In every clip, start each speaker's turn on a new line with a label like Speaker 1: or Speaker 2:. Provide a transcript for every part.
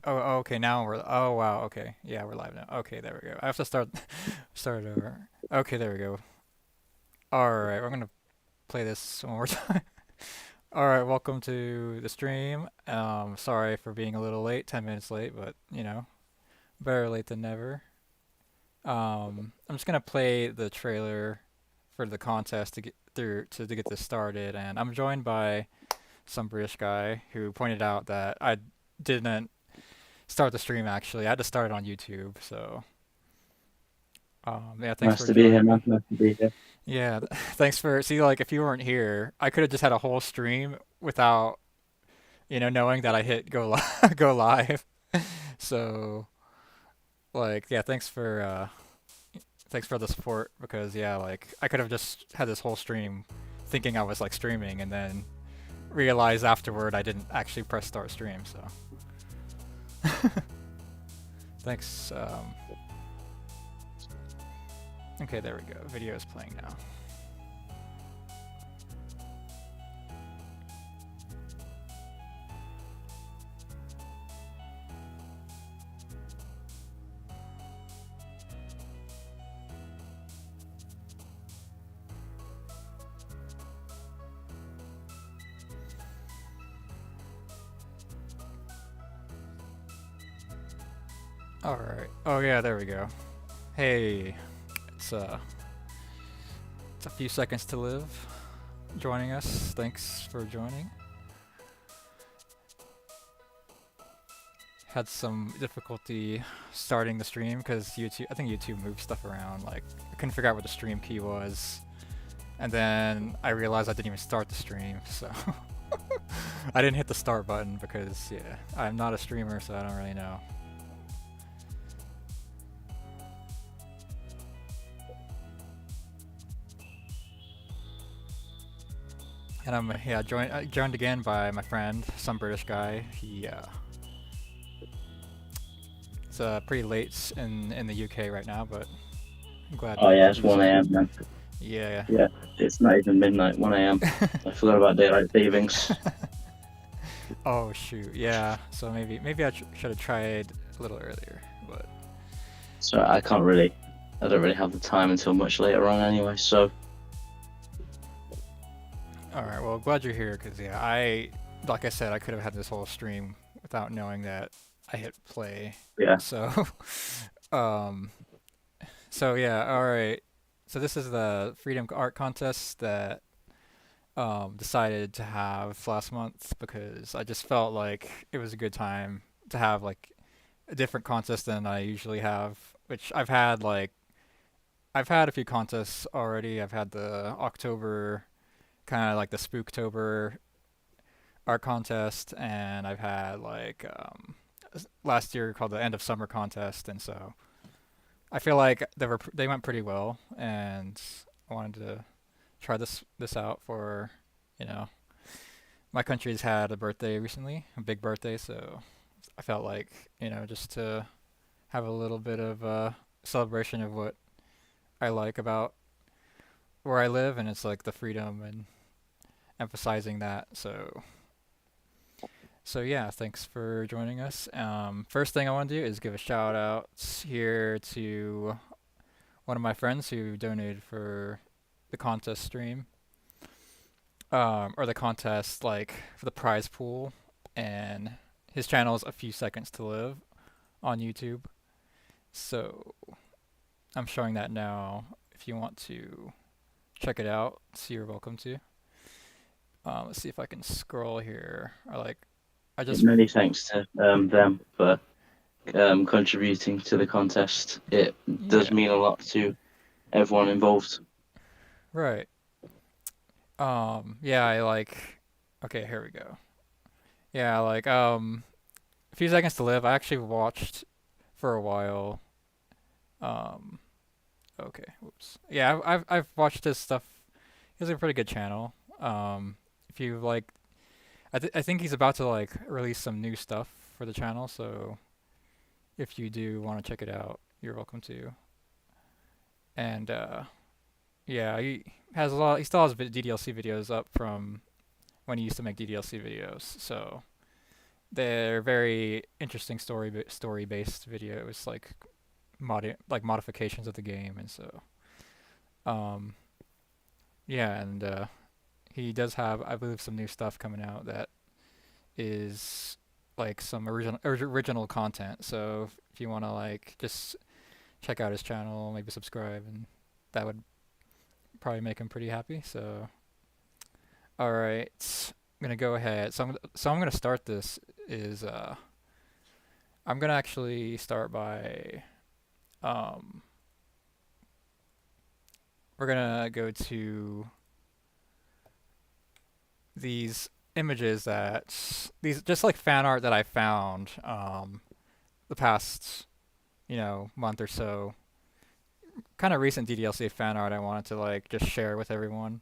Speaker 1: Oh, okay. Now we're. Oh, wow. Okay. Yeah, we're live now. Okay, there we go. I have to start it over. Okay, there we go. All right, we're gonna play this one more time. All right, welcome to the stream. Sorry for being a little late, 10 minutes late, but better late than never. I'm just gonna play the trailer for the contest to get through to get this started, and I'm joined by some British guy who pointed out that I didn't start the stream actually. I had to start it on YouTube, so yeah, thanks
Speaker 2: Nice
Speaker 1: for
Speaker 2: to be here,
Speaker 1: joining
Speaker 2: man.
Speaker 1: me.
Speaker 2: Nice to be here.
Speaker 1: Yeah, thanks for see like if you weren't here, I could have just had a whole stream without, knowing that I hit go go live. So, like, yeah, thanks for the support because yeah, like I could have just had this whole stream thinking I was like streaming and then realized afterward I didn't actually press start stream, so thanks. Okay, there we go. Video is playing now. All right. Oh yeah, there we go. Hey, it's uh it's a few seconds to live. Joining us. Thanks for joining. Had some difficulty starting the stream because I think YouTube moved stuff around. Like, I couldn't figure out what the stream key was. And then I realized I didn't even start the stream, so I didn't hit the start button because, yeah, I'm not a streamer, so I don't really know. And joined again by my friend, some British guy. It's pretty late in the UK right now, but I'm glad
Speaker 2: Oh yeah, it's
Speaker 1: he's
Speaker 2: 1
Speaker 1: here.
Speaker 2: a.m. man.
Speaker 1: Yeah.
Speaker 2: Yeah, it's not even midnight. 1 a.m. I forgot about daylight savings,
Speaker 1: Oh shoot, yeah. So maybe I should have tried a little earlier, but
Speaker 2: so I can't really. I don't really have the time until much later on anyway. So
Speaker 1: all right. Well, glad you're here because yeah, like I said, I could have had this whole stream without knowing that I hit play.
Speaker 2: yeah,
Speaker 1: So, um, so yeah, all right. So this is the Freedom Art Contest that decided to have last month because I just felt like it was a good time to have like a different contest than I usually have, which I've had a few contests already. I've had the October kind of like the Spooktober art contest, and I've had like last year called the End of Summer contest, and so I feel like they went pretty well, and I wanted to try this out for you know my country's had a birthday recently, a big birthday, so I felt like just to have a little bit of a celebration of what I like about where I live, and it's like the freedom and emphasizing that. So yeah, thanks for joining us. First thing I want to do is give a shout out here to one of my friends who donated for the contest stream, or the contest like for the prize pool, and his channel is A Few Seconds to Live on YouTube. So I'm showing that now. If you want to check it out, so you're welcome to. Let's see if I can scroll here. Or like, I just
Speaker 2: many thanks to them for contributing to the contest. It does
Speaker 1: yeah,
Speaker 2: mean a lot to everyone involved.
Speaker 1: right. Yeah, I like. Okay, here we go. Yeah, like A Few Seconds to Live. I actually watched for a while. Um, okay, whoops. Yeah, I've watched his stuff. He has a pretty good channel. If you like, I think he's about to like release some new stuff for the channel. So if you do want to check it out, you're welcome to. And yeah, he has a lot. He still has DDLC videos up from when he used to make DDLC videos. So they're very interesting story based videos, like modifications of the game, and so um, yeah, and he does have, I believe, some new stuff coming out that is like some original content. So if you want to like just check out his channel, maybe subscribe, and that would probably make him pretty happy. So all right, I'm gonna go ahead. So I'm gonna start this. Is I'm gonna actually start by um, we're gonna go to these images that these just like fan art that I found the past month or so. Kind of recent DDLC fan art I wanted to like just share with everyone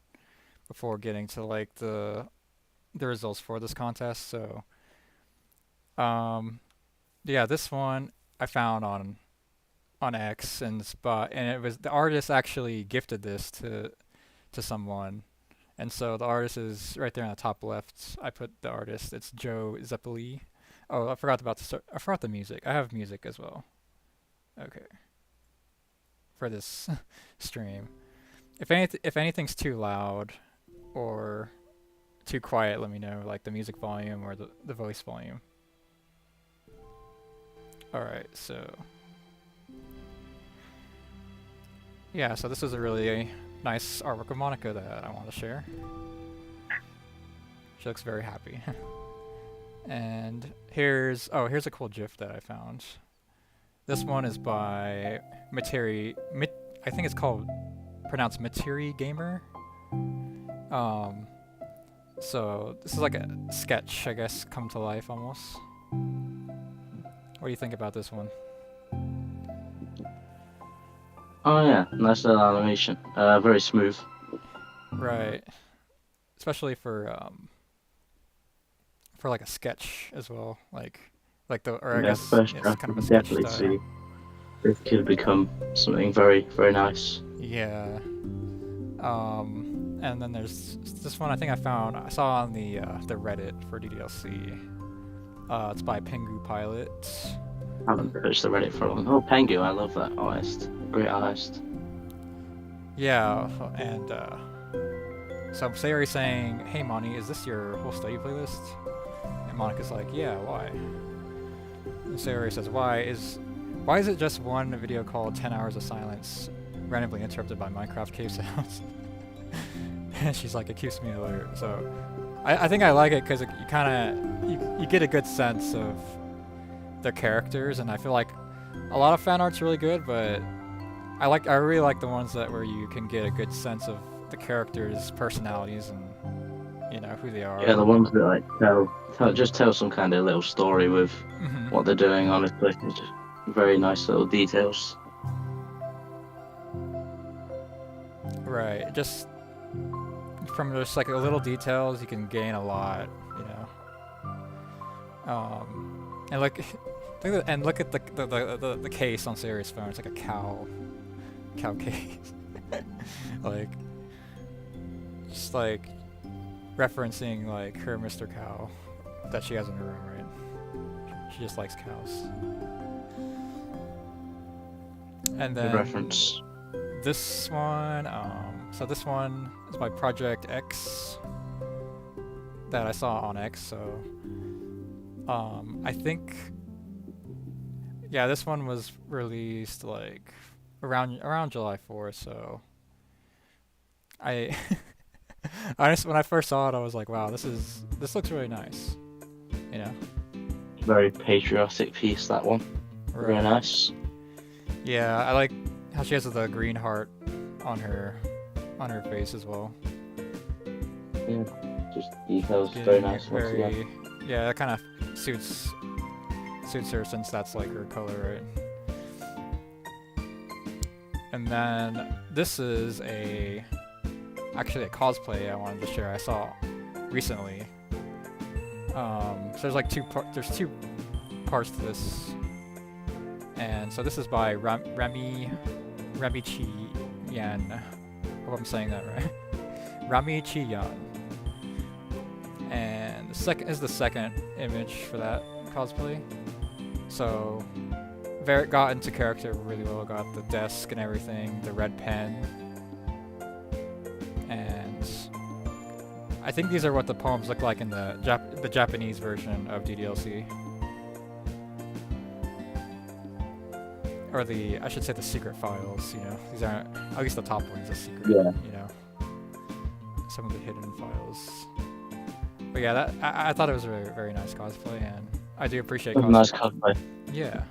Speaker 1: before getting to like the results for this contest. So um, yeah, this one I found on X and spot, and it was the artist actually gifted this to someone, and so the artist is right there on the top left. I put the artist. It's Joe Zeppeli. Oh, I forgot about the I forgot the music. I have music as well. Okay, for this stream. If anything's too loud or too quiet, let me know. Like the music volume or the voice volume. All right, so yeah, so this is a really nice artwork of Monica that I want to share. She looks very happy. And here's a cool GIF that I found. This one is by I think it's called pronounced Materi Gamer. So this is like a sketch, I guess, come to life almost. What do you think about this one?
Speaker 2: Oh yeah, nice little animation. Very smooth.
Speaker 1: Right, especially for like a sketch as well, like the or I
Speaker 2: Yeah,
Speaker 1: guess
Speaker 2: first
Speaker 1: yeah, it's
Speaker 2: draft
Speaker 1: kind
Speaker 2: you
Speaker 1: of a
Speaker 2: can
Speaker 1: sketch
Speaker 2: definitely
Speaker 1: style.
Speaker 2: see this could become something very, very nice.
Speaker 1: Yeah. And then there's this one I saw on the Reddit for DDLC. It's by Pengu Pilot.
Speaker 2: I haven't searched the Reddit for long. Oh, Pengu, I love that artist. Great artist.
Speaker 1: Yeah, and so Sayori's saying, "Hey Moni, is this your whole study playlist?" And Monica's like, "Yeah, why?" And Sayori says, Why is it just one video called 10 Hours of Silence, randomly interrupted by Minecraft cave sounds?" And she's like, "Accuse me later." So I think I like it because you kind of you get a good sense of their characters, and I feel like a lot of fan art's really good, but I really like the ones that where you can get a good sense of the characters' personalities and who they
Speaker 2: Yeah,
Speaker 1: are.
Speaker 2: the ones that like tell some kind of little story with
Speaker 1: Hmm.
Speaker 2: what they're doing. Honestly, it's just very nice little details.
Speaker 1: Right, just from just like a little details, you can gain a lot, you know. And like, and look at the case on Sayori's phone. It's like a cow case. Like, just like referencing like her Mr. Cow that she has in her room, right? She just likes cows. And
Speaker 2: Good
Speaker 1: then
Speaker 2: reference.
Speaker 1: this one, so this one is by Project X that I saw on X. So, I think, yeah, this one was released like around July 4th. So, I honestly, when I first saw it, I was like, wow, this looks really nice, you know?
Speaker 2: Very patriotic piece, that one. Very
Speaker 1: Right.
Speaker 2: nice.
Speaker 1: Yeah, I like how she has the green heart on her face as well.
Speaker 2: Yeah, just details. Very
Speaker 1: Getting
Speaker 2: nice once again.
Speaker 1: yeah, that kind of suits her since that's like her color, right? And then this is actually a cosplay I wanted to share. I saw recently. So there's like there's two parts to this, and so this is by Rami Chi Yan. Hope I'm saying that right. Rami Chi Yan. And the second image for that cosplay. So very got into character really well. Got the desk and everything, the red pen, and I think these are what the poems look like in the Japanese version of DDLC. Or I should say the secret files, you know. These aren't, at least the top one's a secret,
Speaker 2: Yeah.
Speaker 1: you know. Some of the hidden files. But yeah, I thought it was a very, very nice cosplay, and I do appreciate
Speaker 2: That's a nice cosplay.
Speaker 1: Yeah.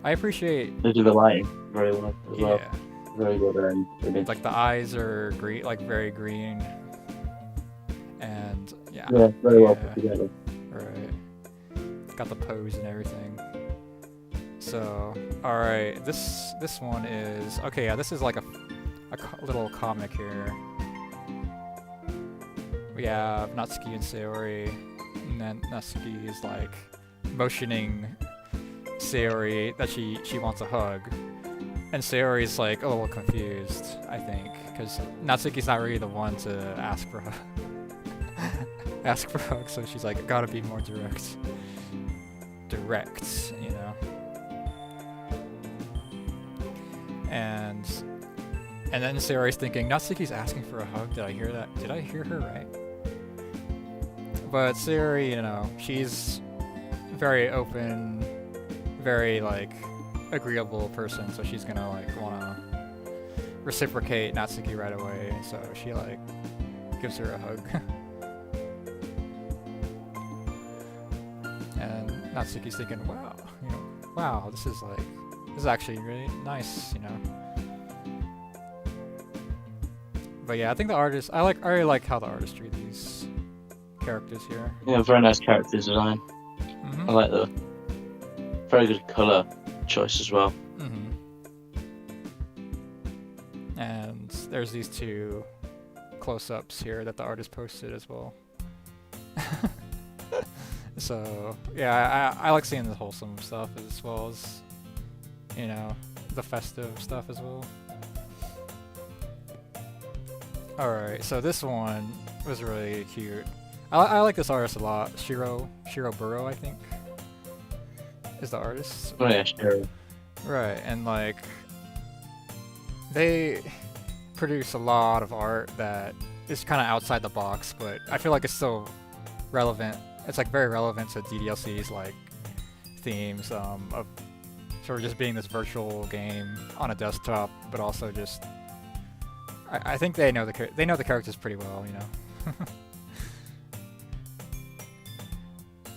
Speaker 1: I appreciate,
Speaker 2: They do the lighting very well as well.
Speaker 1: yeah.
Speaker 2: Very good image.
Speaker 1: Like the eyes are green, like very green. And yeah.
Speaker 2: Yeah, very well put together.
Speaker 1: Right. Got the pose and everything. So, alright, this one is, okay, yeah, this is like a little comic here. We have Natsuki and Sayori, and then Natsuki is like motioning Sayori that she wants a hug. And Sayori's like a little confused, I think, because Natsuki's not really the one to ask for a hug, so she's like, gotta be more direct, you know. And then Sayori's thinking, Natsuki's asking for a hug. Did I hear that? Did I hear her right? But Sayori, you know, she's very open, very like agreeable person, so she's gonna like wanna reciprocate Natsuki right away. And so she like gives her a hug. And Natsuki's thinking, wow, you know, wow, this is actually really nice, you know. But yeah, I think the artist, I really like how the artist drew these characters here.
Speaker 2: Yeah, very nice character design.
Speaker 1: Mm-hmm.
Speaker 2: I like the very good colour choice as well.
Speaker 1: Mm-hmm. And there's these two close-ups here that the artist posted as well. So yeah, I like seeing the wholesome stuff as well as, you know, the festive stuff as well. Alright, so this one was really cute. I like this artist a lot. Shiro Burrow, I think, is the artist.
Speaker 2: Oh yeah, sure.
Speaker 1: Right, and like, they produce a lot of art that is kind of outside the box, but I feel like it's still relevant. It's like very relevant to DDLC's like themes of sort of just being this virtual game on a desktop, but also just I think they know the characters pretty well, you know.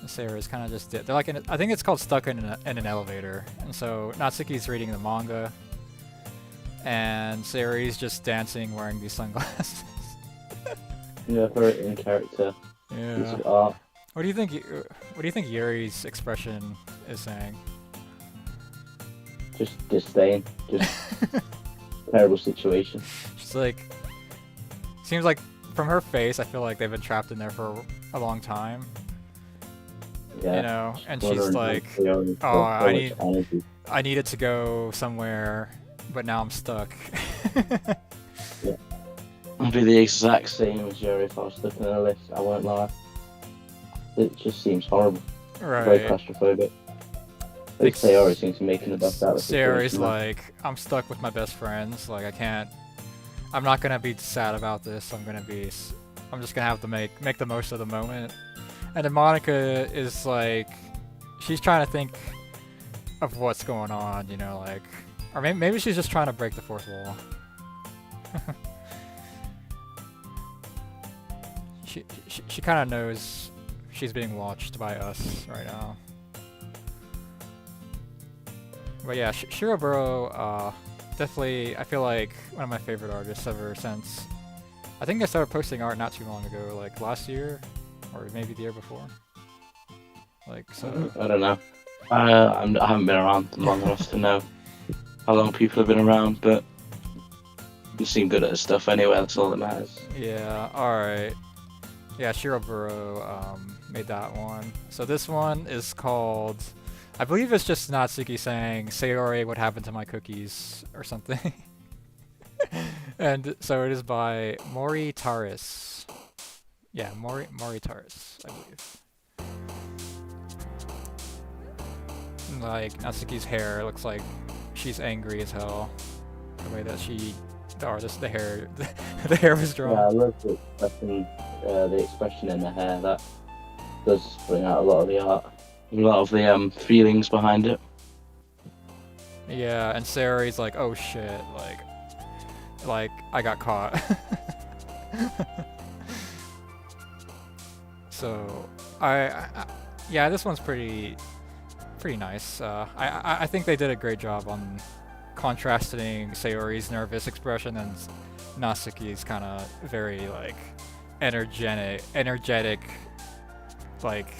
Speaker 1: Sayori's kind of just they're like I think it's called Stuck in an Elevator, and so Natsuki's reading the manga, and Sayori's just dancing wearing these sunglasses.
Speaker 2: Yeah, very in character.
Speaker 1: Yeah.
Speaker 2: Piece of art.
Speaker 1: What do you think Yuri's expression is saying?
Speaker 2: Just disdain. Just terrible situation.
Speaker 1: She's like, seems like from her face, I feel like they've been trapped in there for a long time.
Speaker 2: Yeah.
Speaker 1: You know, and she's like, oh, I needed to go somewhere, but now I'm stuck.
Speaker 2: Yeah. I'd be the exact same as Jerry if I was stuck in a lift. I won't lie. It just seems horrible.
Speaker 1: Right.
Speaker 2: Very claustrophobic. I think Sayori seems to be making the best out of the
Speaker 1: Sayori's
Speaker 2: situation.
Speaker 1: like, I'm stuck with my best friends. Like, I'm not gonna be sad about this. I'm just gonna have to make the most of the moment. And then Monica is like, she's trying to think of what's going on, you know, like, or maybe she's just trying to break the fourth wall. She kind of knows she's being watched by us right now. But yeah, Shiroburo, definitely, I feel like one of my favorite artists ever since. I think I started posting art not too long ago, like last year, or maybe the year before. Like, so.
Speaker 2: I don't know. I haven't been around long enough to know how long people have been around, but you seem good at this stuff anyway, that's all that matters.
Speaker 1: Yeah, alright. Yeah, Shiroburo made that one. So this one is called, I believe it's just Natsuki saying, Sayori, what happened to my cookies, or something. And so it is by Mori Taris. Yeah, Mori Taris, I believe. Like Natsuki's hair looks like she's angry as hell. The way that the artist, the hair, the hair was
Speaker 2: Yeah,
Speaker 1: drawn.
Speaker 2: I love the expression in the hair. That does bring out a lot of the art, a lot of the feelings behind it.
Speaker 1: Yeah, and Sayori's like, oh shit, like I got caught. So, yeah, this one's pretty nice. I think they did a great job on contrasting Sayori's nervous expression and Natsuki's kind of very like energetic, like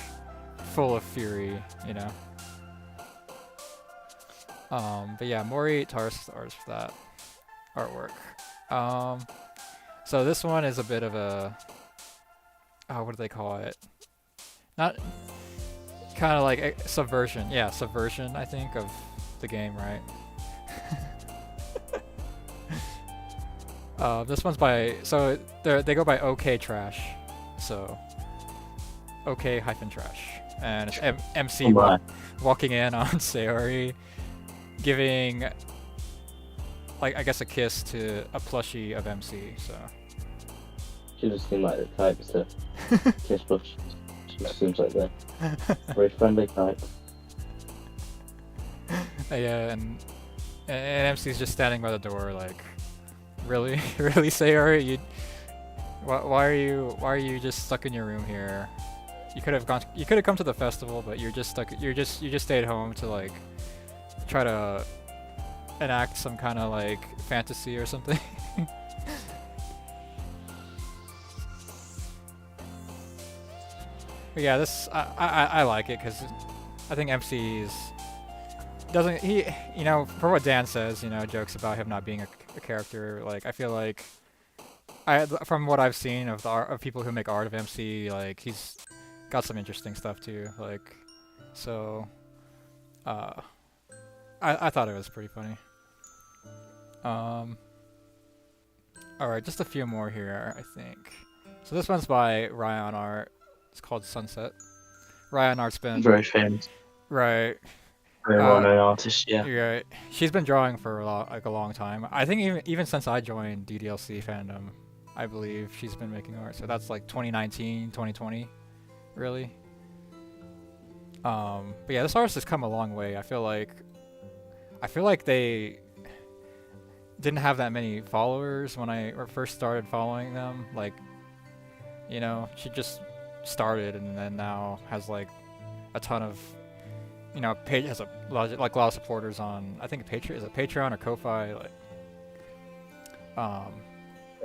Speaker 1: full of fury, you know. But yeah, Mori Taurus artist for that artwork. So this one is a bit of a, oh, what do they call it? Not kind of like a subversion. Yeah, subversion, I think, of the game, right? This one's by, so they go by OK Trash, so OK hyphen trash, and it's MC walking in on Sayori, giving, like, I guess a kiss to a plushie of MC. So
Speaker 2: She doesn't seem like the type to kiss bush. She seems like the very friendly type.
Speaker 1: Yeah, and MC's just standing by the door, like, really, really, Sayori, why are you just stuck in your room here? You could have come to the festival, but you're just stuck. You just stayed home to like try to enact some kind of like fantasy or something. But yeah, this I like it because I think MC's doesn't he, you know, for what Dan says, you know, jokes about him not being a character. Like, I feel like from what I've seen of the art, of people who make art of MC, like, he's got some interesting stuff too. Like, so I thought it was pretty funny. Alright, just a few more here, I think. So this one's by Ryan Art. It's called Sunset. Ryan Art's been
Speaker 2: Very famous.
Speaker 1: Right.
Speaker 2: Very well-known artist, yeah.
Speaker 1: You're right. She's been drawing for a long time. I think even since I joined DDLC fandom, I believe she's been making art. So that's like 2019, 2020, really. But yeah, this artist has come a long way. I feel like they didn't have that many followers when I first started following them. Like, you know, she just started and then now has like a ton of, you know, page has a lot of supporters on, I think Patreon or Ko-Fi, like
Speaker 2: I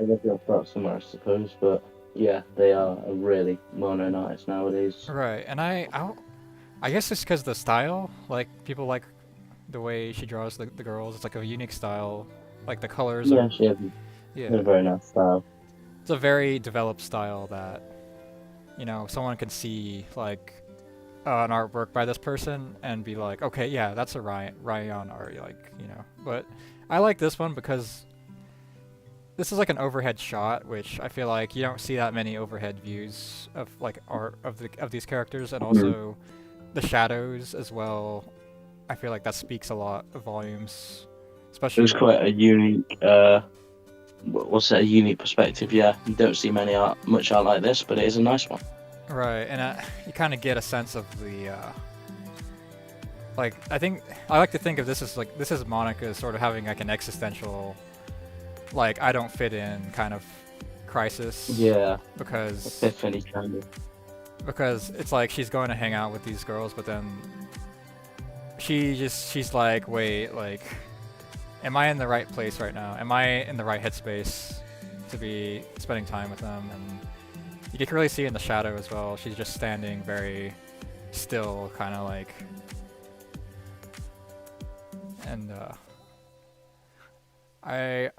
Speaker 2: guess they'll start somewhere, I suppose, but yeah, they are a really well-known artist nowadays.
Speaker 1: right. And I guess it's because the style, like, people like the way she draws the girls. It's like a unique style, like the colors
Speaker 2: Yeah,
Speaker 1: are,
Speaker 2: she has a very nice style.
Speaker 1: it's a very developed style that, you know, someone can see like an artwork by this person and be like, okay, yeah, that's a Ryan art, like, you know. But I like this one because this is like an overhead shot, which I feel like you don't see that many overhead views of like art of these characters, and also the shadows as well. I feel like that speaks a lot of volumes, especially.
Speaker 2: It was quite a unique, what's that, a unique perspective, yeah. You don't see much art like this, but it is a nice one.
Speaker 1: Right, and you kind of get a sense of the, like, I like to think of this as Monica sort of having like an existential, like, I don't fit in kind of crisis.
Speaker 2: Yeah.
Speaker 1: Because
Speaker 2: Epiphany kind of.
Speaker 1: Because it's like she's going to hang out with these girls, but then she's like, wait, like, am I in the right place right now? Am I in the right headspace to be spending time with them? And you can really see in the shadow as well. She's just standing very still, kind of like, and I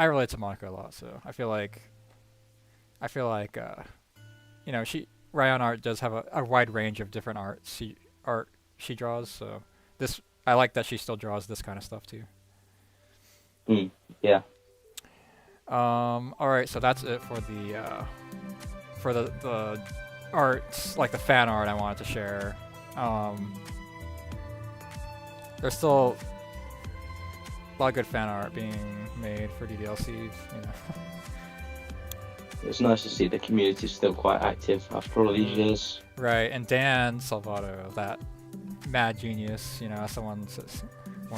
Speaker 1: relate to Monica a lot, so I feel like you know, Ryan Art does have a wide range of different art she draws, so I like that she still draws this kind of stuff too.
Speaker 2: Yeah.
Speaker 1: Alright, so that's it for the art, like the fan art I wanted to share. there's still a lot of good fan art being made for DDLCs,
Speaker 2: It's nice to see the community's still quite active after all these years.
Speaker 1: Right, and Dan Salvato, that mad genius, as once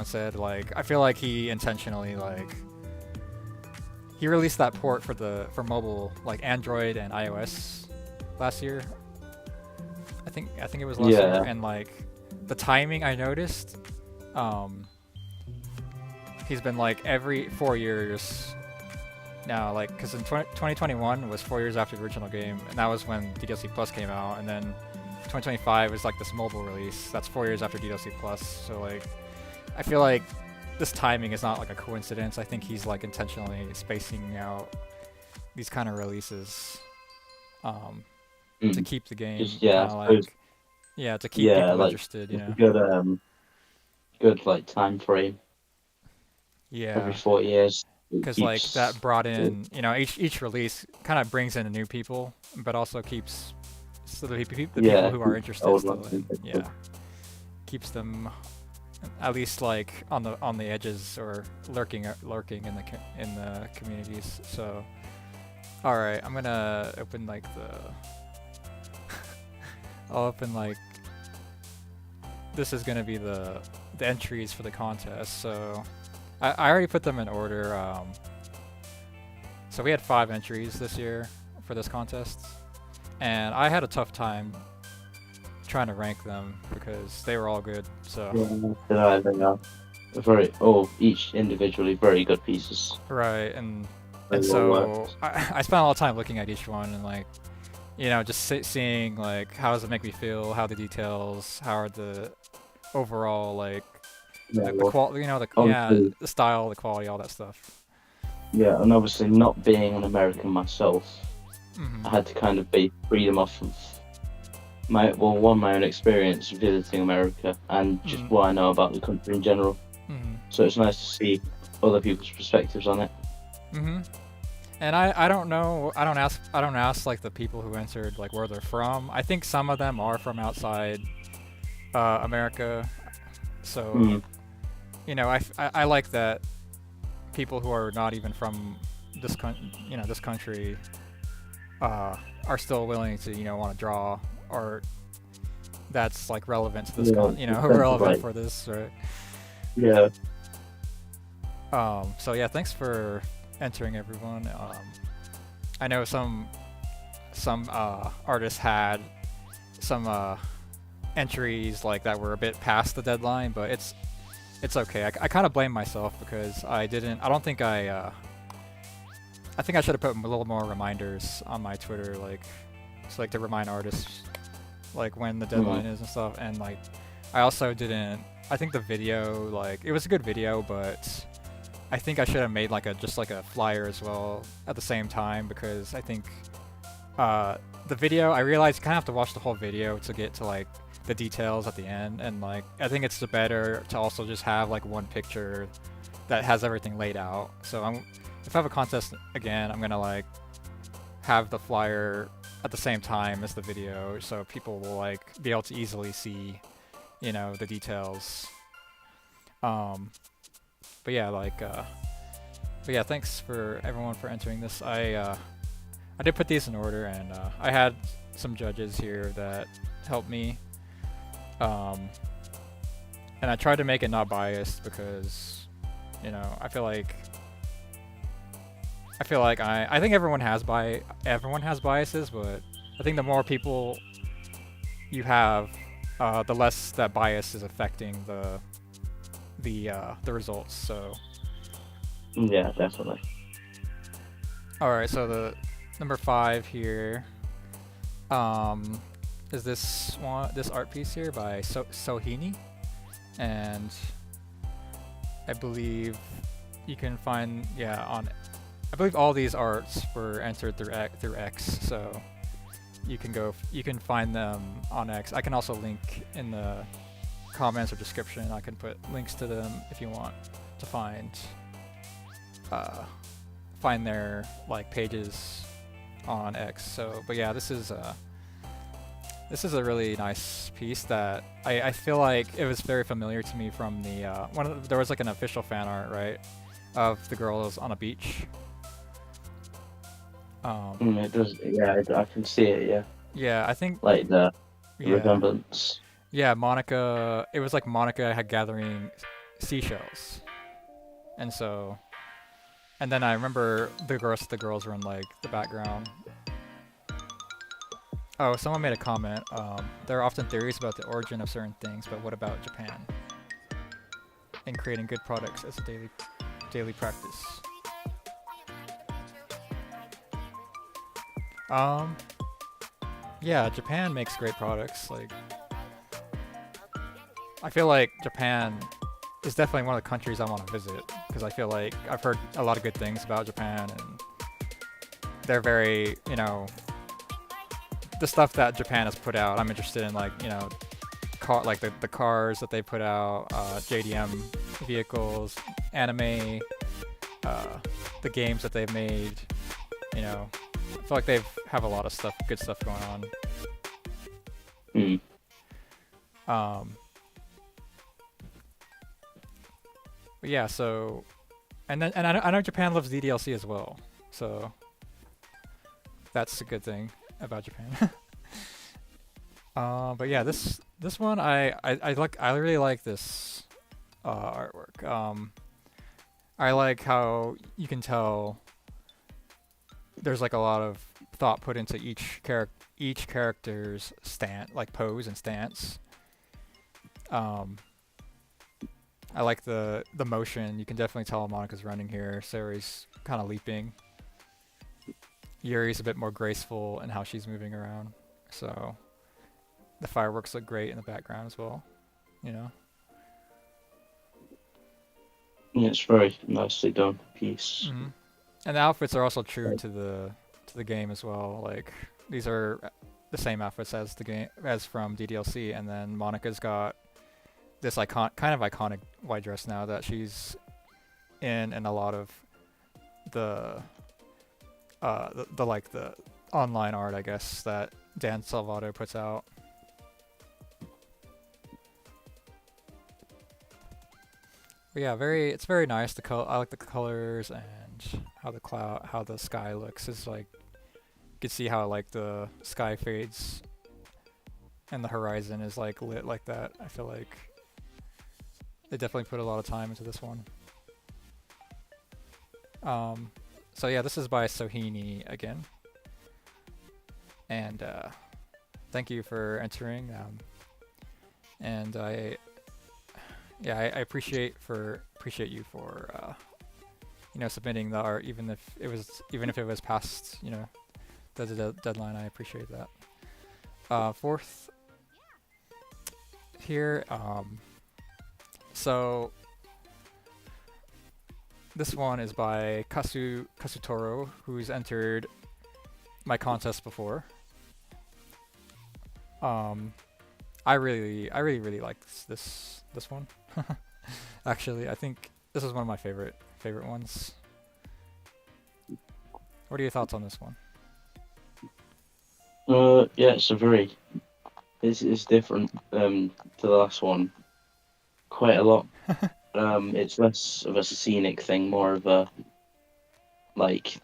Speaker 1: said, like, I feel like he intentionally, like, he released that port for mobile, like Android and iOS last year. I think it was last year, and like the timing I noticed, he's been like every 4 years now, like, because in 2021 was 4 years after the original game, and that was when DDLC Plus came out, and then 2025 is like this mobile release. That's 4 years after DDLC Plus. So like, I feel like this timing is not like a coincidence. I think he's like intentionally spacing out these kind of releases, to keep the game,
Speaker 2: Just, yeah,
Speaker 1: to keep people
Speaker 2: like,
Speaker 1: interested.
Speaker 2: Good like time frame.
Speaker 1: Yeah.
Speaker 2: Every 4 years.
Speaker 1: Because like that brought in, each release kind of brings in new people, but also keeps the people who are interested still in. Yeah, keeps them at least like on the edges or lurking in the communities. So, all right, I'm gonna open like I'll open like this is gonna be the entries for the contest. So I already put them in order. So we had 5 entries this year for this contest, and I had a tough time trying to rank them because they were all good. So
Speaker 2: they are each individually very good pieces.
Speaker 1: Right, and so I spent a lot of time looking at each one and like, just seeing like how does it make me feel, how the details, how are the overall like the quality, the style, the quality, all that stuff.
Speaker 2: Yeah, and obviously not being an American myself, I had to kind of read them off of my own experience visiting America and just what I know about the country in general. So it's nice to see other people's perspectives on it.
Speaker 1: And I don't know. I don't ask like the people who entered like where they're from. I think some of them are from outside America. So I like that people who are not even from this country are still willing to want to draw art that's like relevant to this relevant for this, right?
Speaker 2: Yeah.
Speaker 1: So yeah, thanks for entering, everyone. I know some artists had some entries like that were a bit past the deadline, but it's okay. I kind of blame myself because I think I should have put a little more reminders on my Twitter, like to remind artists like when the deadline is and stuff. And like I also didn't. I think the video, like, it was a good video, but I think I should have made like just a flyer as well at the same time, because I think the video, I realized you kind of have to watch the whole video to get to like the details at the end, and like I think it's better to also just have like one picture that has everything laid out. So if I have a contest again, I'm gonna like have the flyer at the same time as the video, so people will like be able to easily see, the details. But yeah, thanks for everyone for entering this. I did put these in order, and I had some judges here that helped me. And I tried to make it not biased because, I feel like I think everyone has biases, but I think the more people you have, the less that bias is affecting the results. So
Speaker 2: yeah, definitely.
Speaker 1: all right, so the number 5 here is this art piece here by Sohini, and I believe you can find I believe all these arts were entered through X, so you can find them on X. I can also link in the comments or description. I can put links to them if you want to find their like pages on X. So, but yeah, this is This is a really nice piece that I feel like it was very familiar to me from the there was like an official fan art, right, of the girls on a beach.
Speaker 2: It does. Yeah, I can see it. Yeah,
Speaker 1: Yeah, I think
Speaker 2: like the
Speaker 1: yeah,
Speaker 2: resemblance.
Speaker 1: yeah, Monica. It was like Monica had gathering seashells, and so and then I remember the girls were in like the background. Oh, someone made a comment. There are often theories about the origin of certain things, but what about Japan and creating good products as a daily practice? Um, yeah, Japan makes great products. Like, I feel like Japan is definitely one of the countries I want to visit because I feel like I've heard a lot of good things about Japan, and they're very, the stuff that Japan has put out. I'm interested in, like, like the cars that they put out, JDM vehicles, anime, uh, the games that they've made. I feel like they have a lot of good stuff going on.
Speaker 2: Mm.
Speaker 1: Um, but yeah, so and I know Japan loves DDLC as well, so that's a good thing about Japan. But yeah, this one I really like this artwork. I like how you can tell there's like a lot of thought put into each character's like pose and stance. I like the motion. You can definitely tell Monica's running here. Saori's kind of leaping. Yuri's a bit more graceful in how she's moving around. So the fireworks look great in the background as well. You know.
Speaker 2: Yeah, it's very nicely done piece.
Speaker 1: Mm-hmm. And the outfits are also true to the game as well. Like, these are the same outfits as the game as from DDLC, and then Monica's got this kind of iconic white dress now that she's in a lot of the the online art, I guess, that Dan Salvato puts out. But yeah, it's very nice. I like the colors and how the sky looks. Is like, you can see how like the sky fades and the horizon is like lit like that. I feel like they definitely put a lot of time into this one. So yeah, this is by Sohini again, and thank you for entering. And I appreciate you for submitting the art, even if it was past the deadline. I appreciate that. Fourth here, so this one is by Kasutoro, who's entered my contest before. I really like this one. Actually, I think this is one of my favorite ones. What are your thoughts on this one?
Speaker 2: Yeah, it's different to the last one quite a lot. It's less of a scenic thing, more of a like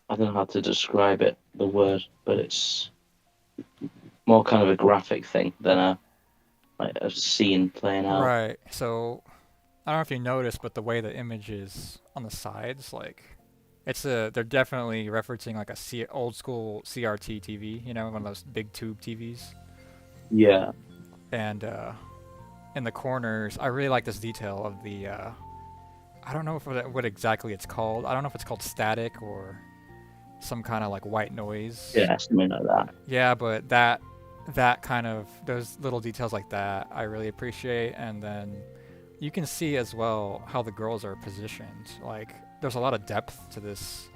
Speaker 2: I don't know how to describe it, the word, but it's more kind of a graphic thing than a scene playing out.
Speaker 1: Right. So I don't know if you noticed, but the way the image is on the sides, like they're definitely referencing like old school CRT TV, one of those big tube TVs.
Speaker 2: Yeah.
Speaker 1: And in the corners, I really like this detail of the I don't know what exactly it's called. I don't know if it's called static or some kind of like white noise.
Speaker 2: Yeah, something like that.
Speaker 1: Yeah, but that kind of, those little details like that I really appreciate. And then you can see as well how the girls are positioned. Like, there's a lot of depth to this.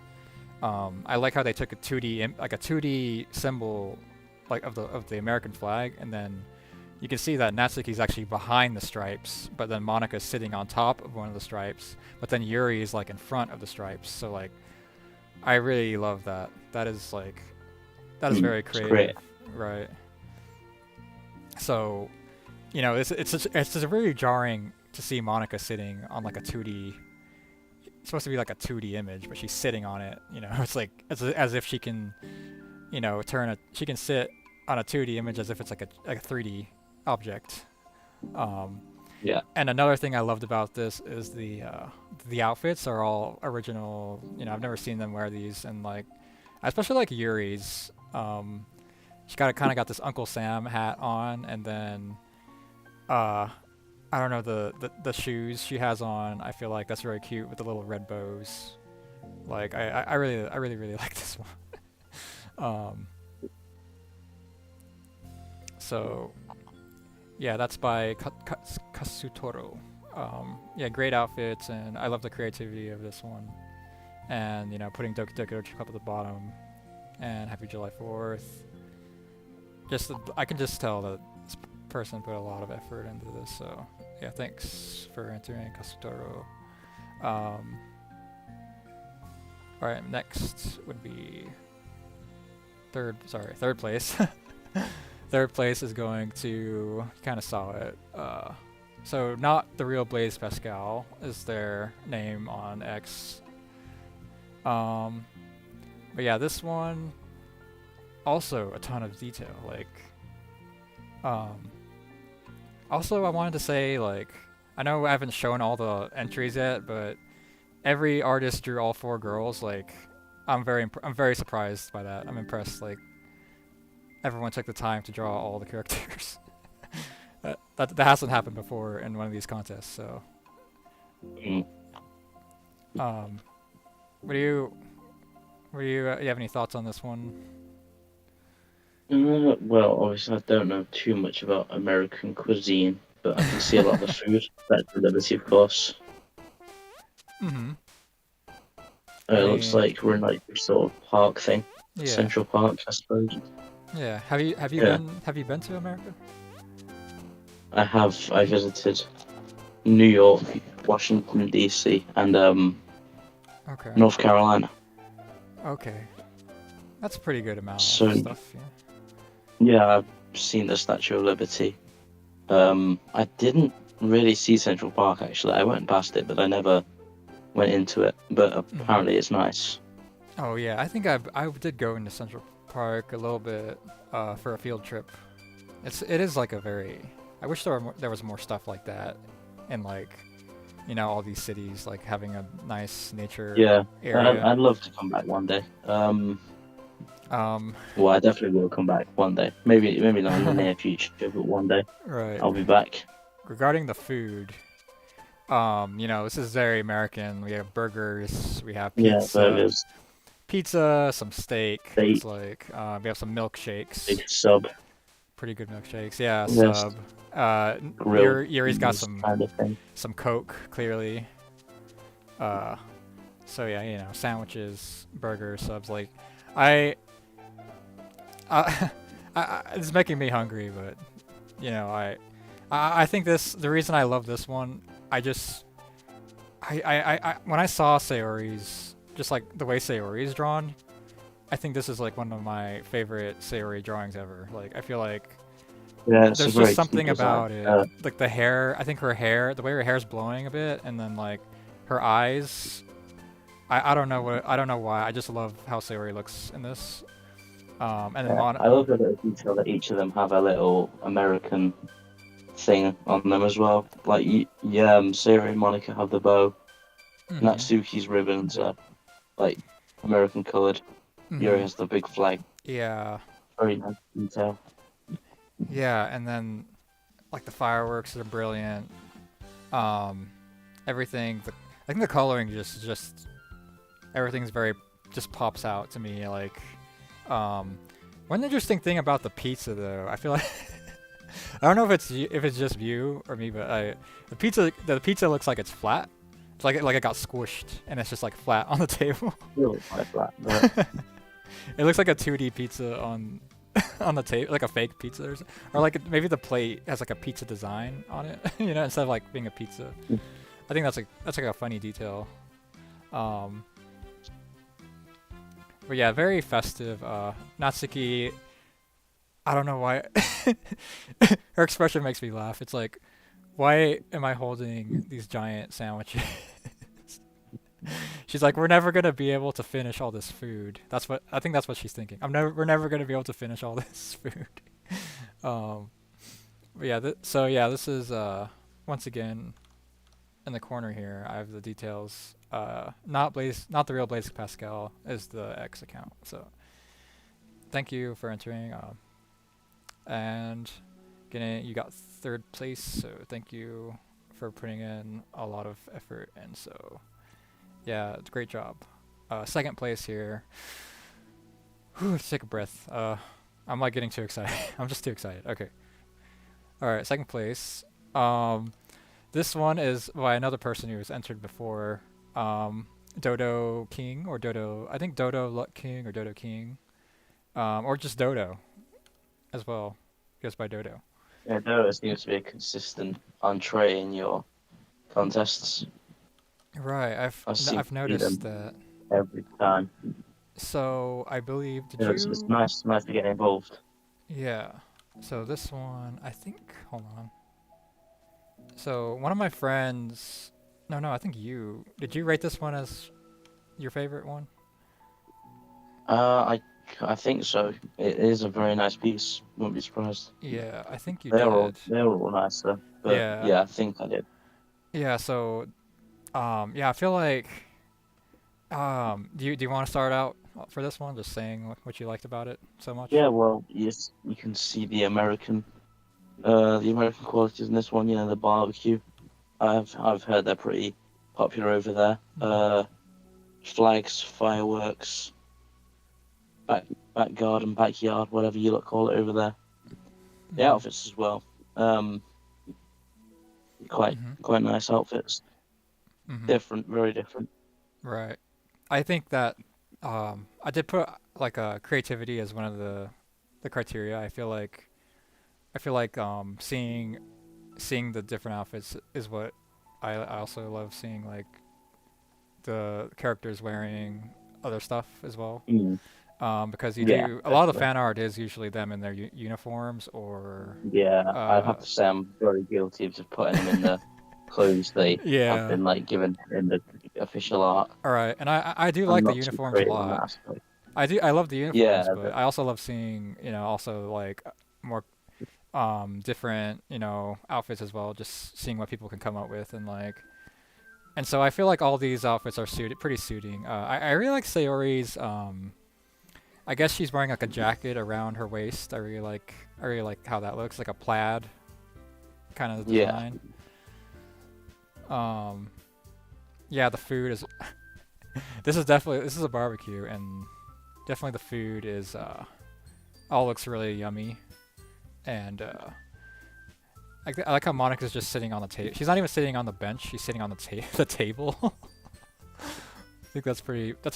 Speaker 1: I like how they took a 2D symbol like of the American flag, and then you can see that Natsuki's actually behind the stripes, but then Monika's sitting on top of one of the stripes, but then Yuri is like in front of the stripes. So like, I really love that. That is very creative. right? So it's very jarring to see Monica sitting on like a 2D. It's supposed to be like a 2D image, but she's sitting on it. It's like as if she can she can sit on a 2D image as if it's like a 3D object. Um,
Speaker 2: Yeah.
Speaker 1: and another thing I loved about this is the outfits are all original. I've never seen them wear these, and like I especially like Yuri's. She kind of got this Uncle Sam hat on, and then uh, I don't know the shoes she has on. I feel like that's very cute with the little red bows. Like I really like this one. Um, so yeah, that's by Kasutoro. Yeah, great outfits, and I love the creativity of this one. And putting Doki Doki Literature Club at the bottom, and Happy July 4th. I can just tell that this person put a lot of effort into this. So yeah, thanks for entering, Kasutoro. All right, next would be third place. Third place is going to, you kind of saw it. So not the real Blaise Pascal is their name on X. But yeah, this one also a ton of detail. Like, also I wanted to say, like, I know I haven't shown all the entries yet, but every artist drew all 4 girls. Like, I'm very surprised by that. I'm impressed. Like, everyone took the time to draw all the characters. that hasn't happened before in one of these contests. So,
Speaker 2: Mm.
Speaker 1: what do you you have any thoughts on this one?
Speaker 2: Well, obviously, I don't know too much about American cuisine, but I can see a lot of the food. That's the Liberty, of course.
Speaker 1: Mm-hmm.
Speaker 2: It looks like we're in like some sort of park thing,
Speaker 1: Yeah.
Speaker 2: Central Park, I suppose.
Speaker 1: Yeah. Have you
Speaker 2: Yeah.
Speaker 1: been to America?
Speaker 2: I have. I visited New York, Washington D.C., and
Speaker 1: Okay.
Speaker 2: North Carolina.
Speaker 1: Okay. That's a pretty good amount
Speaker 2: So
Speaker 1: of stuff. Yeah.
Speaker 2: yeah, I've seen the Statue of Liberty. I didn't really see Central Park actually. I went past it, but I never went into it. But apparently, it's nice.
Speaker 1: Oh yeah, I think I did go into Central Park a little bit for a field trip. It is like a very. I wish there was more stuff like that, in like, all these cities like having a nice nature
Speaker 2: Yeah,
Speaker 1: area.
Speaker 2: I'd love to come back one day. Well, I definitely will come back one day. Maybe not in the near future, but one day
Speaker 1: Right.
Speaker 2: I'll be back.
Speaker 1: Regarding the food, this is very American. We have burgers, we have
Speaker 2: Yeah,
Speaker 1: pizza,
Speaker 2: burgers,
Speaker 1: some steak.
Speaker 2: steak,
Speaker 1: Looks like we have some milkshakes.
Speaker 2: big sub,
Speaker 1: Pretty good milkshakes. Yeah,
Speaker 2: yes,
Speaker 1: sub.
Speaker 2: grilled
Speaker 1: Yuri's got
Speaker 2: cheese kind of thing.
Speaker 1: some Coke, clearly. So yeah, sandwiches, burgers, subs. Like, I, it's making me hungry, but I think the reason I love this one, when I saw Sayori's, just like the way Sayori's drawn, I think this is like one of my favorite Sayori drawings ever. Like, I feel like
Speaker 2: Yeah, it's a
Speaker 1: there's
Speaker 2: very
Speaker 1: just something
Speaker 2: cute design.
Speaker 1: about it, like the hair. I think her hair, the way her hair's blowing a bit, and then like her eyes. I don't know why. I just love how Sayori looks in this. And then
Speaker 2: Yeah, I love the little detail that each of them have a little American thing on them as well. Like, Sarah and Monica have the bow. Natsuki's ribbons are like American coloured. Yuri has the big flag.
Speaker 1: Yeah.
Speaker 2: Very nice detail.
Speaker 1: Yeah, and then like the fireworks are brilliant. Everything. I think the coloring just everything's just pops out to me. Like, one interesting thing about the pizza though, I feel like I don't know if it's just you or me, but the pizza looks like it's flat. It's like it got squished and it's just like flat on the table.
Speaker 2: It looks quite flat. But
Speaker 1: It looks like a 2D pizza on the table, like a fake pizza, or like maybe the plate has like a pizza design on it, instead of like being a pizza. I think that's like a funny detail. But yeah, very festive. Natsuki, I don't know why. Her expression makes me laugh. It's like, why am I holding these giant sandwiches? She's like, we're never gonna be able to finish all this food. That's what I think. That's what she's thinking. We're never gonna be able to finish all this food. Um, but yeah. So yeah, this is once again in the corner here. I have the details. Not the real Blaze Pascal is the X account. So thank you for entering. And getting you got third place. So thank you for putting in a lot of effort. And so yeah, it's a great job. Second place here. Whew, take a breath. I'm like getting too excited. I'm just too excited. Okay. All right, second place. This one is by another person who was entered before. Dodo King or Dodo. I think Dodo Luck King or Dodo King. Or just Dodo as well. Goes by Dodo.
Speaker 2: Yeah, no, it seems to be a consistent entree in your contests.
Speaker 1: Right.
Speaker 2: I seem to
Speaker 1: I've
Speaker 2: see
Speaker 1: noticed
Speaker 2: them
Speaker 1: that.
Speaker 2: every time.
Speaker 1: So I believe. Did
Speaker 2: Yeah, it's
Speaker 1: you?
Speaker 2: nice to get involved.
Speaker 1: Yeah. So this one, I think. Hold on. So one of my friends. No, I think you. Did you rate this one as your favorite one?
Speaker 2: Uh, I I think so. It is a very nice piece. Wouldn't be surprised.
Speaker 1: Yeah, I think you did.
Speaker 2: They're all nice though. But
Speaker 1: Yeah.
Speaker 2: yeah, I think I did.
Speaker 1: Yeah. So yeah, I feel like do you want to start out for this one, just saying what you liked about it so much?
Speaker 2: Yeah, well, yes, you can see the American qualities in this one. You know, the barbecue. I've heard they're pretty popular over there.
Speaker 1: Hmm.
Speaker 2: Flags, fireworks, back back garden, backyard, whatever you look call it over there. The
Speaker 1: Hmm.
Speaker 2: outfits as well. Um, quite
Speaker 1: Hmm.
Speaker 2: quite nice outfits.
Speaker 1: Hmm.
Speaker 2: Different, very different.
Speaker 1: Right. I think that I did put like creativity as one of the criteria. I feel like seeing the different outfits is what I also love seeing, like the characters wearing other stuff as well.
Speaker 2: Mm,
Speaker 1: Because you
Speaker 2: yeah,
Speaker 1: do a lot of the
Speaker 2: definitely.
Speaker 1: fan art is usually them in their uniforms or
Speaker 2: Yeah, I'd have
Speaker 1: uh
Speaker 2: to say I'm very guilty of just putting them in the clothes they have
Speaker 1: yeah.
Speaker 2: been like given in the official art.
Speaker 1: All right, and I do
Speaker 2: I'm
Speaker 1: like the
Speaker 2: not too
Speaker 1: uniforms a
Speaker 2: creative on
Speaker 1: lot.
Speaker 2: that aspect.
Speaker 1: I love the uniforms,
Speaker 2: Yeah,
Speaker 1: but I also love seeing, also like more different, outfits as well, just seeing what people can come up with. And so I feel like all these outfits are pretty suiting. I really like Sayori's I guess she's wearing like a jacket around her waist. I really like how that looks, like a plaid kind of
Speaker 2: yeah,
Speaker 1: design. Um yeah, the food is this is a barbecue, and definitely the food is all looks really yummy. And I like how Monica's just sitting on the table. She's not even sitting on the bench. She's sitting on the table. I think that's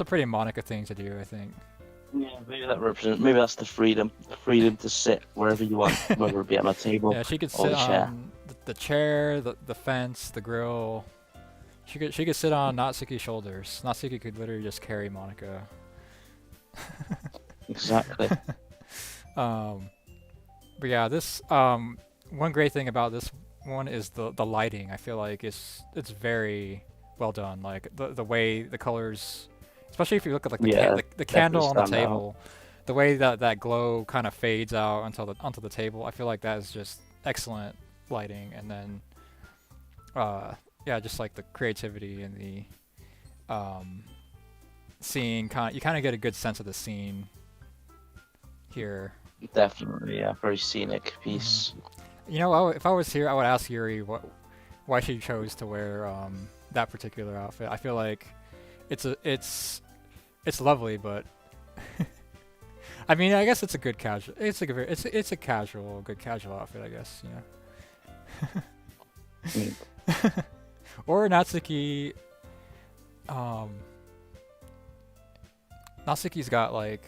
Speaker 1: a pretty Monica thing to do, I think.
Speaker 2: yeah. Maybe that represents. Maybe that's the freedom to sit wherever you want, whether it be on a table
Speaker 1: Yeah, she could
Speaker 2: or
Speaker 1: sit
Speaker 2: the chair.
Speaker 1: on the chair, the fence, the grill. She could sit on Natsuki's shoulders. Natsuki could literally just carry Monica.
Speaker 2: Exactly.
Speaker 1: Um, but yeah, this one great thing about this one is the lighting. I feel like it's very well done. Like the way the colors, especially if you look at like
Speaker 2: Yeah,
Speaker 1: the
Speaker 2: definitely
Speaker 1: candle on the
Speaker 2: stand out.
Speaker 1: table, the way that glow kind of fades out onto the table. I feel like that is just excellent lighting. And then yeah, just like the creativity and the scene, you kind of get a good sense of the scene here.
Speaker 2: Definitely, yeah. Very scenic
Speaker 1: Hmm.
Speaker 2: piece.
Speaker 1: If I was here, I would ask Yuri why she chose to wear that particular outfit. I feel like it's a it's lovely, but I mean, I guess it's a good casual. It's a casual, good casual outfit, I guess.
Speaker 2: Mm.
Speaker 1: Or Natsuki. Um, Natsuki's got like,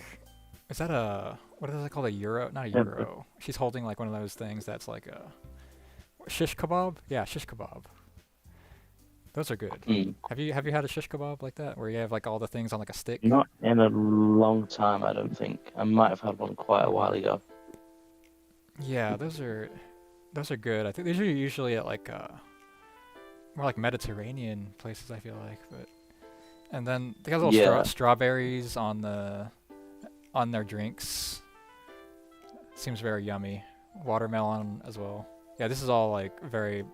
Speaker 1: is that a what is it called? A euro? Not a
Speaker 2: Yeah,
Speaker 1: euro. She's holding like one of those things that's like a shish kebab. Yeah, shish kebab. Those are good.
Speaker 2: mm.
Speaker 1: Have you had a shish kebab like that, where you have like all the things on like a stick?
Speaker 2: Not in a long time, I don't think. I might have had one quite a
Speaker 1: Hmm.
Speaker 2: while ago.
Speaker 1: Yeah, those are good. I think these are usually at like more like Mediterranean places. I feel like, but and then they got little
Speaker 2: Yeah,
Speaker 1: strawberries on their drinks. Seems very yummy. Watermelon as well. Yeah, this is all like very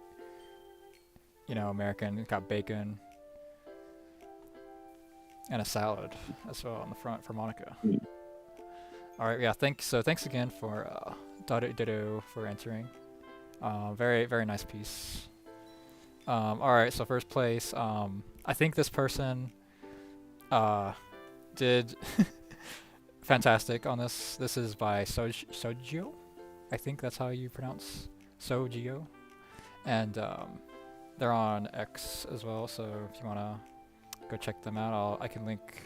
Speaker 1: American. It's got bacon and a salad as well on the front for Monica.
Speaker 2: mm,
Speaker 1: All right, yeah. Thanks again for Dodo for entering. Very very nice piece. All right, so first place. I think this person uh, did fantastic on this. This is by Sojio. I think that's how you pronounce Sojio, and they're on X as well. So if you wanna go check them out, I can link.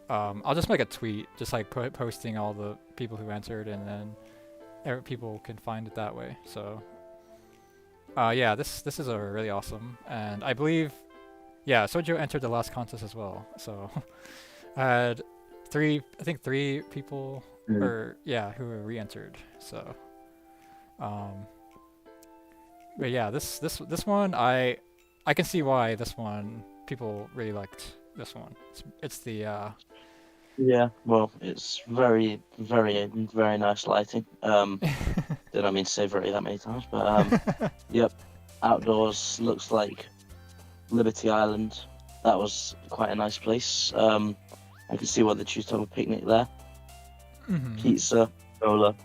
Speaker 1: I'll just make a tweet, just like posting all the people who entered, and then people can find it that way. So yeah, this is a really awesome, and I believe, yeah, Sojo entered the last contest as well. So I had I think three people,
Speaker 2: mm.
Speaker 1: or yeah, who were re-entered. So, um, but yeah, this one I can see why this one people really liked this one. It's the
Speaker 2: Yeah. Well, it's very, very, very nice lighting. Did I mean to say very that many times? But yep. Outdoors looks like Liberty Island. That was quite a nice place. I can see why they choose to have a picnic there.
Speaker 1: Mhm.
Speaker 2: Pizza, cola,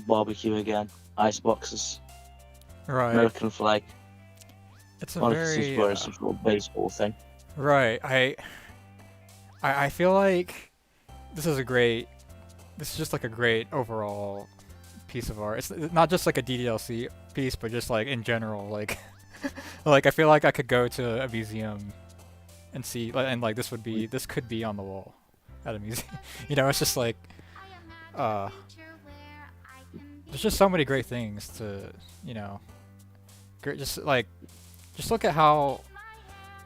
Speaker 2: barbecue again, ice boxes,
Speaker 1: Right.
Speaker 2: American flag.
Speaker 1: It's a
Speaker 2: Monica seems to be
Speaker 1: very
Speaker 2: wearing some sort of baseball thing.
Speaker 1: right. I feel like this is a great. This is just like a great overall piece of art. It's not just like a DDLC piece, but just like in general. Like, like I feel like I could go to a museum and see, and like this could be on the wall at a museum. It's just like, uh, there's just so many great things to, you know, great. Just look at how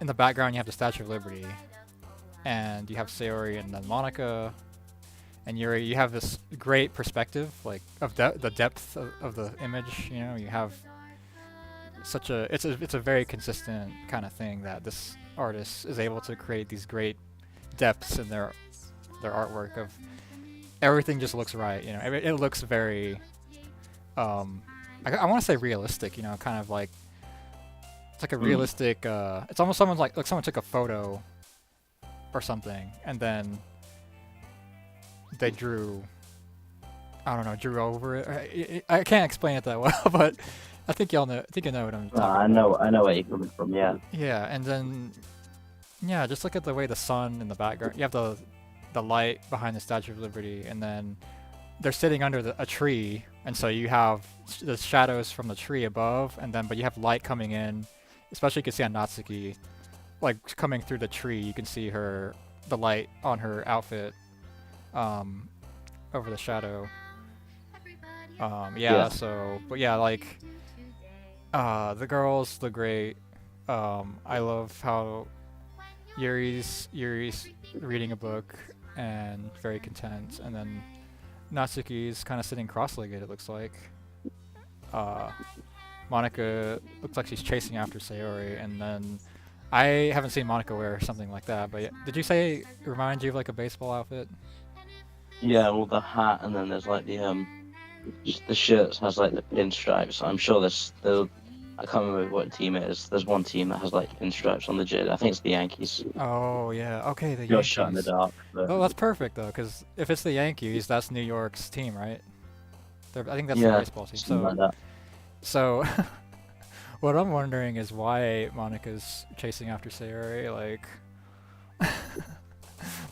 Speaker 1: in the background you have the Statue of Liberty, and you have Sayori and then Monica, and you have this great perspective, like of the depth of the image. You have such a it's a very consistent kind of thing that this artist is able to create these great depths in their artwork of everything just looks right. It looks very I want to say realistic. Kind of like it's like a
Speaker 2: Mm.
Speaker 1: realistic. It's almost someone like someone took a photo or something and then they drew. I don't know, drew over it. I can't explain it that well, but I think y'all know. I think you know what I'm talking about.
Speaker 2: I know where you're coming from. Yeah.
Speaker 1: Yeah, and then yeah, just look at the way the sun in the background. You have the light behind the Statue of Liberty, and then they're sitting under a tree, and so you have the shadows from the tree above, and then but you have light coming in. Especially you can see on Natsuki, like coming through the tree, you can see the light on her outfit, um, over the shadow. Yeah.
Speaker 2: Yeah.
Speaker 1: So, but yeah, like, the girls look great. I love how Yuri's reading a book and very content, and then Natsuki's kind of sitting cross-legged. It looks like. Uh, Monica looks like she's chasing after Sayori, and then I haven't seen Monica wear something like that. But did you say it reminds you of like a baseball outfit?
Speaker 2: Yeah. Well, the hat, and then there's like the shirts has like the pinstripes. I'm sure I can't remember what team it is. There's one team that has like pinstripes on the jersey. I think it's the Yankees.
Speaker 1: Oh yeah, okay, the
Speaker 2: You're shot in the
Speaker 1: Yankees.
Speaker 2: dark, but
Speaker 1: Oh, that's perfect though, because if it's the Yankees, that's New York's team, right? I think that's their
Speaker 2: yeah,
Speaker 1: baseball team.
Speaker 2: something
Speaker 1: So,
Speaker 2: like that.
Speaker 1: so what I'm wondering is why Monica's chasing after Sayori, like,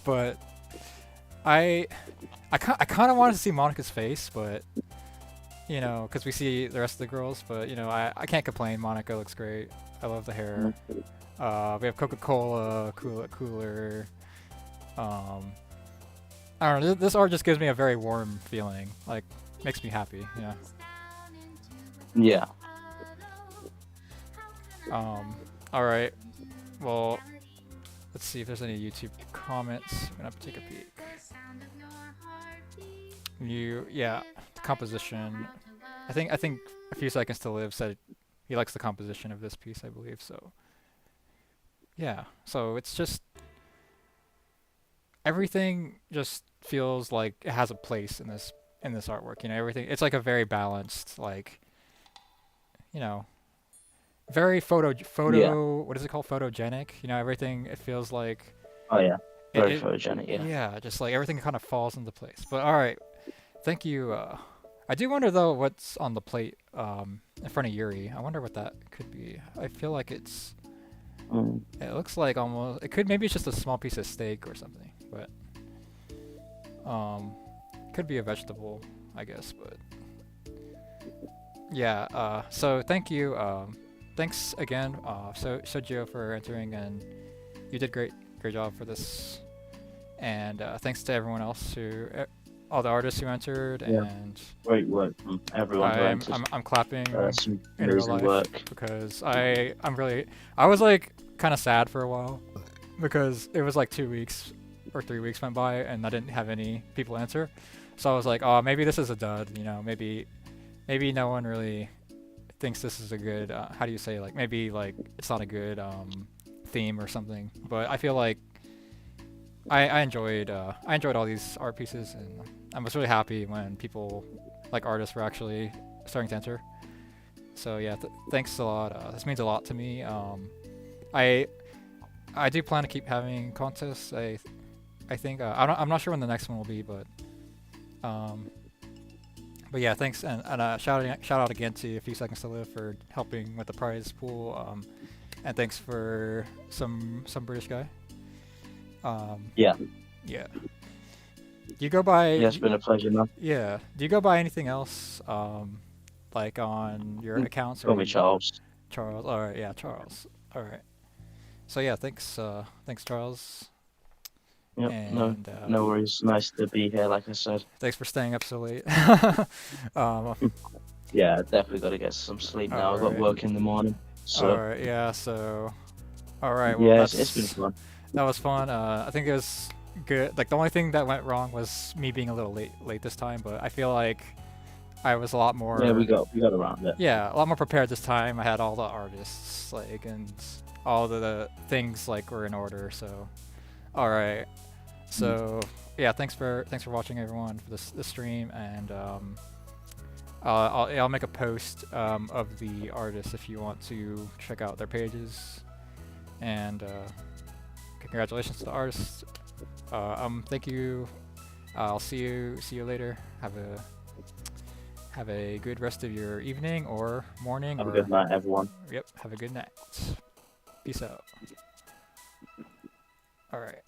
Speaker 1: but I, I kind of wanted to see Monica's face, but because we see the rest of the girls, but I can't complain. Monica looks great. I love the hair. We have Coca-Cola, cooler. Um, I don't know. This art just gives me a very warm feeling. Like, makes me happy. Yeah.
Speaker 2: Yeah.
Speaker 1: All right. Well, let's see if there's any YouTube comments. I'm gonna have to take a peek. Yeah. composition. I think a few seconds to live said he likes the composition of this piece, I believe. So yeah, so it's just everything just feels like it has a place in this artwork. You know, everything. It's like a very balanced, like, you know, very
Speaker 2: Yeah.
Speaker 1: photo. What is it called? Photogenic. You know, everything. It feels like
Speaker 2: Oh yeah.
Speaker 1: it.
Speaker 2: Very
Speaker 1: it
Speaker 2: photogenic. Yeah.
Speaker 1: yeah, just like everything kind of falls into place. But all right, thank you. I do wonder though what's on the plate in front of Yuri. I wonder what that could be. I feel like it's.
Speaker 2: Mm.
Speaker 1: It looks like almost. It could maybe it's just a small piece of steak or something, but could be a vegetable, I guess. But yeah. So thank you. Thanks again, Sojo, for entering, and you did great job for this. And thanks to everyone else all the artists who entered,
Speaker 2: Yeah.
Speaker 1: and
Speaker 2: Great work from everyone who entered.
Speaker 1: I'm clapping
Speaker 2: Some
Speaker 1: in real
Speaker 2: amazing
Speaker 1: life
Speaker 2: work.
Speaker 1: because I was like kind of sad for a while because it was like 2 weeks or 3 weeks went by and I didn't have any people answer, so I was like, oh, maybe this is a dud, you know, maybe no one really thinks this is a good how do you say, like, maybe like it's not a good theme or something, but I feel like I enjoyed all these art pieces, and I was really happy when people like artists were actually starting to enter. So yeah, thanks a lot. This means a lot to me. I I do plan to keep having contests. I think I'm not sure when the next one will be, um, but yeah, thanks, and shout out again to A Few Seconds to Live for helping with the prize pool. And thanks for some British guy.
Speaker 2: Yeah.
Speaker 1: Yeah. Do you go by?
Speaker 2: Yeah, it's been a pleasure, man.
Speaker 1: Yeah. Do you go by anything else? Like on your accounts,
Speaker 2: Call
Speaker 1: or
Speaker 2: me Charles.
Speaker 1: Charles? All right. Yeah, Charles. All right. So yeah, thanks. Thanks, Charles.
Speaker 2: Yep. No,
Speaker 1: And
Speaker 2: no worries. Nice to be here, like I said.
Speaker 1: thanks for staying up so late. um,
Speaker 2: Yeah, definitely got to get some sleep now. I've got
Speaker 1: Alright.
Speaker 2: work in the morning. So
Speaker 1: Alright, yeah, so alright, well,
Speaker 2: yeah, it's been fun.
Speaker 1: that was fun. I think it was good. Like, the only thing that went wrong was me being a little late this time, but I feel like I was a lot more,
Speaker 2: Yeah, we got around it.
Speaker 1: yeah, a lot more prepared this time. I had all the artists, like, and all the things, like, were in order. So alright, so yeah, thanks for watching, everyone, for this stream. And I'll make a post of the artists if you want to check out their pages. And congratulations to the artists. Thank you. I'll see you later. Have a good rest of your evening or morning.
Speaker 2: Have
Speaker 1: or
Speaker 2: a good night, everyone.
Speaker 1: Yep. Have a good night. Peace out. All right.